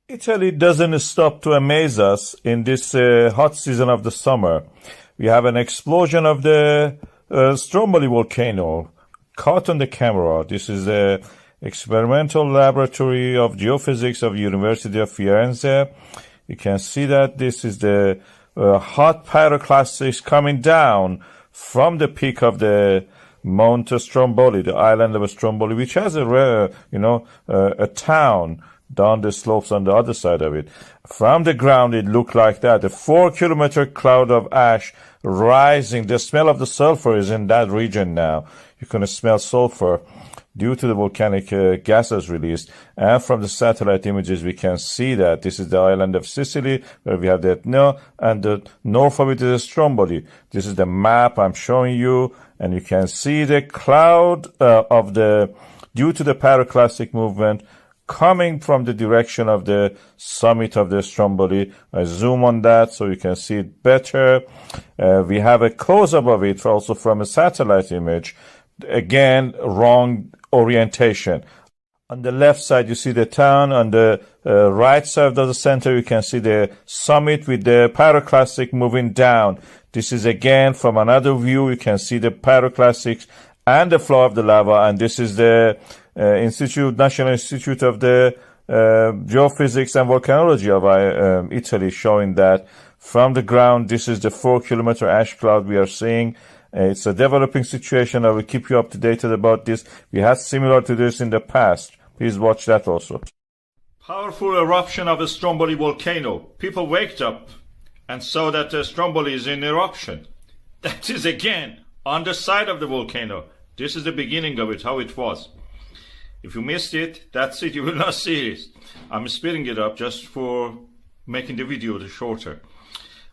Italy doesn't stop to amaze us in this hot season of the summer. We have an explosion of the Stromboli volcano caught on the camera. This is the experimental laboratory of geophysics of University of Firenze. You can see that this is the hot pyroclastics coming down from the peak of the Mount Stromboli, the island of Stromboli, which has a town down the slopes on the other side of it. From the ground, it looked like that. A 4-kilometer cloud of ash rising. The smell of the sulfur is in that region now. You can smell sulfur due to the volcanic gases released. And from the satellite images, we can see that this is the island of Sicily, where we have the Etna, and the north of it is Stromboli. This is the map I'm showing you, and you can see the cloud due to the pyroclastic movement coming from the direction of the summit of the Stromboli. I zoom on that so you can see it better. We have a close-up of it also from a satellite image. Again, wrong orientation. On the left side, you see the town. On the right side of the center, you can see the summit with the pyroclastic moving down. This is again from another view. You can see the pyroclastics and the flow of the lava. And this is the National Institute of the Geophysics and Volcanology of Italy, showing that from the ground, this is the 4-kilometer ash cloud we are seeing. It's a developing situation. I will keep you up to date about this. We had similar to this in the past. Please watch that also. Powerful eruption of the Stromboli volcano. People waked up and saw that the Stromboli is in eruption. That is again on the side of the volcano. This is the beginning of it, how it was. If you missed it, that's it. You will not see it. I'm speeding it up just for making the video shorter.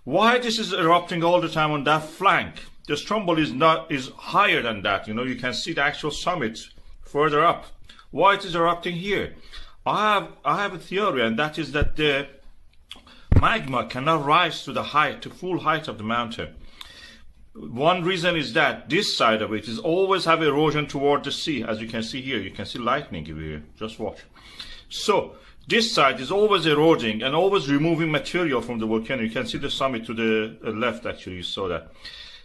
Why this is erupting all the time on that flank? The Stromboli is higher than that. You can see the actual summit further up. Why it is erupting here? I have a theory, and that is that the magma cannot rise to the full height of the mountain. One reason is that this side of it is always have erosion toward the sea. As you can see here, you can see lightning here. Just watch. So this side is always eroding and always removing material from the volcano. You can see the summit to the left, actually, you saw that.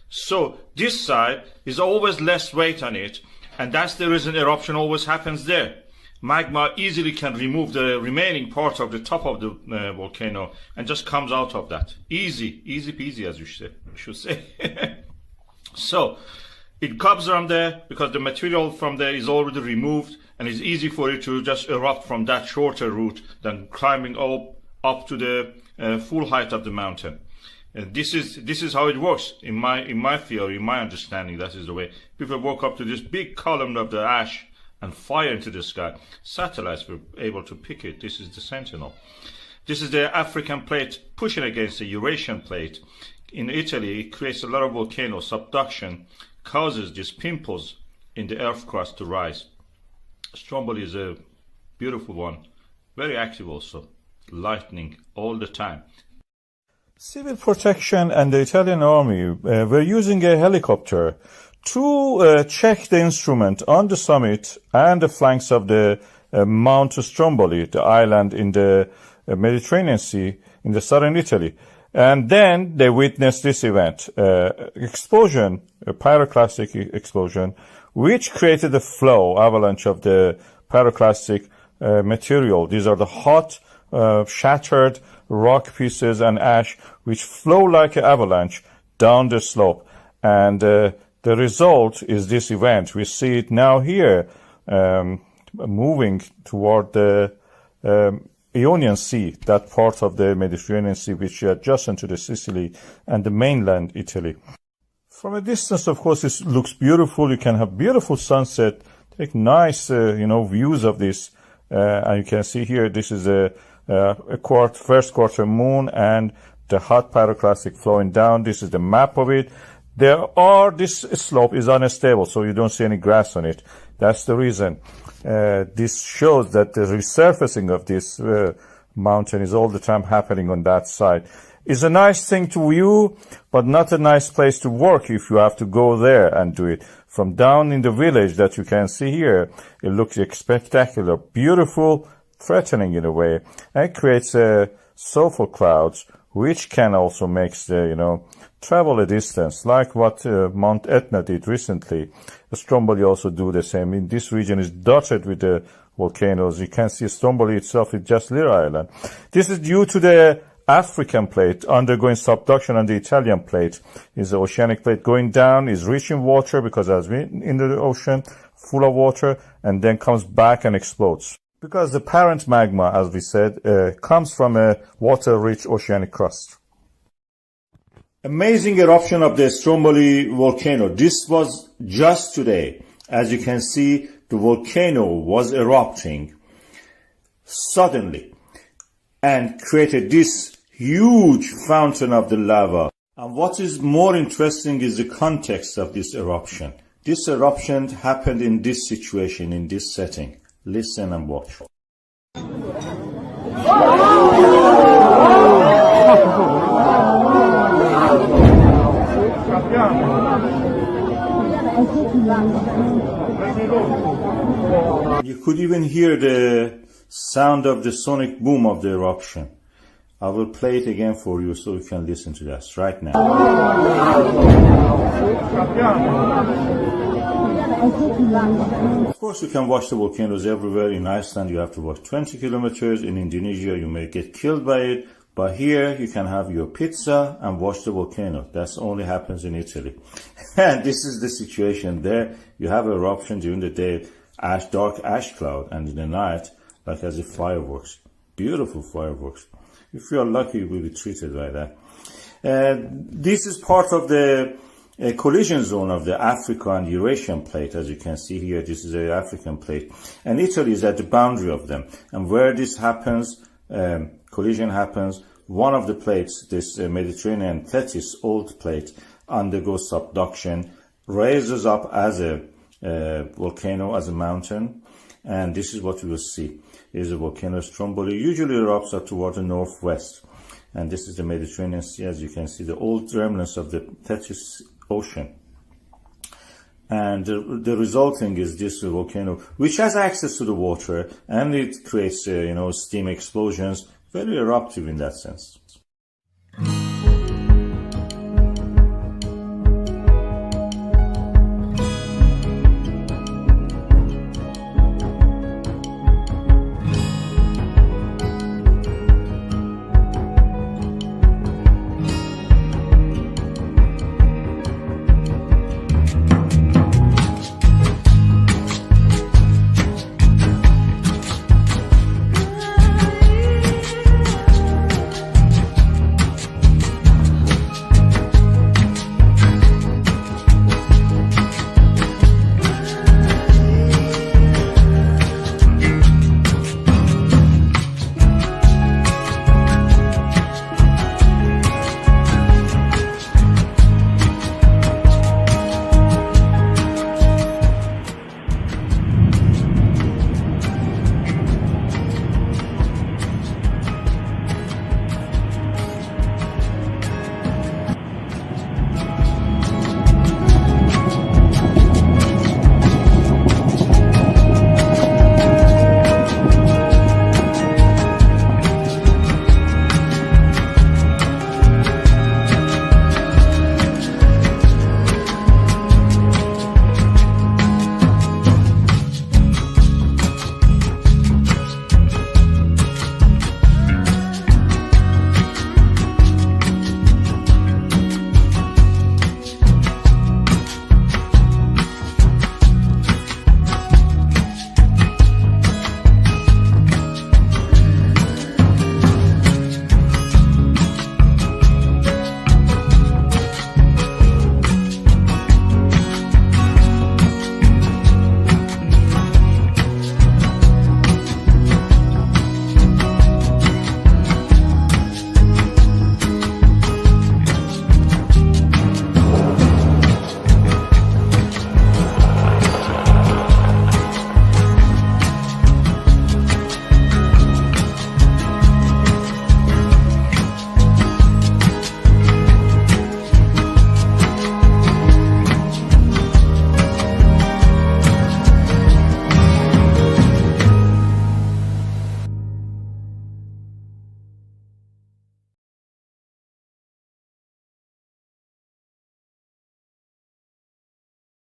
So this side is always less weight on it, and that's the reason eruption always happens there. Magma easily can remove the remaining part of the top of the volcano and just comes out of that. Easy peasy, as you should say. So it comes from there because the material from there is already removed, and it's easy for it to just erupt from that shorter route than climbing up to the full height of the mountain. This is how it works in my theory, in my understanding. That is the way people woke up to this big column of the ash and fire into the sky. Satellites were able to pick it. This is the Sentinel. This is the African plate pushing against the Eurasian plate. In Italy, it creates a lot of volcano subduction, causes these pimples in the earth crust to rise. Stromboli is a beautiful one, very active also, lightning all the time. Civil protection and the Italian army were using a helicopter to check the instrument on the summit and the flanks of the Mount Stromboli, the island in the Mediterranean Sea in the southern Italy. And then they witnessed this event, explosion, a pyroclastic explosion, which created a flow, avalanche of the pyroclastic material. These are the hot, shattered rock pieces and ash, which flow like an avalanche down the slope. And the result is this event. We see it now here, moving toward the Ionian Sea, that part of the Mediterranean Sea which is adjacent to the Sicily and the mainland Italy. From a distance, of course, it looks beautiful. You can have beautiful sunset, take nice, views of this. And you can see here, this is a first quarter moon and the hot pyroclastic flowing down. This is the map of it. This slope is unstable, so you don't see any grass on it. That's the reason. This shows that the resurfacing of this mountain is all the time happening on that side. It's a nice thing to view, but not a nice place to work if you have to go there and do it. From down in the village that you can see here, it looks spectacular, beautiful, threatening in a way, and creates sulfur clouds, which can also make the, travel a distance, like what Mount Etna did recently. Stromboli also do the same. In this region is dotted with the volcanoes. You can see Stromboli itself is just little island. This is due to the African plate undergoing subduction on the Italian plate. Is the oceanic plate going down, is rich in water because it has been in the ocean, full of water, and then comes back and explodes. Because the parent magma, as we said, comes from a water-rich oceanic crust. Amazing eruption of the Stromboli volcano. This was just today. As you can see, the volcano was erupting suddenly and created this huge fountain of the lava. And what is more interesting is the context of this eruption. This eruption happened in this situation, in this setting. Listen and watch. You could even hear the sound of the sonic boom of the eruption. I will play it again for you so you can listen to this right now. Of course, you can watch the volcanoes everywhere. In Iceland, you have to walk 20 kilometers. In Indonesia, you may get killed by it. But here, you can have your pizza and watch the volcano. That only happens in Italy. And this is the situation there. You have eruption during the day, dark ash cloud, and in the night, like as if fireworks. Beautiful fireworks. If you are lucky, you will be treated like that. This is part of the collision zone of the Africa and Eurasian plate. As you can see here, this is the African plate. And Italy is at the boundary of them. And where this happens, collision happens, one of the plates, this Mediterranean Thetis old plate, undergoes subduction, raises up as a volcano, as a mountain. And this is what you will see. Is a volcano Stromboli, usually erupts up toward the northwest. And this is the Mediterranean Sea, as you can see, the old remnants of the Thetis Ocean. And the resulting is this volcano, which has access to the water, and it creates, steam explosions, very eruptive in that sense.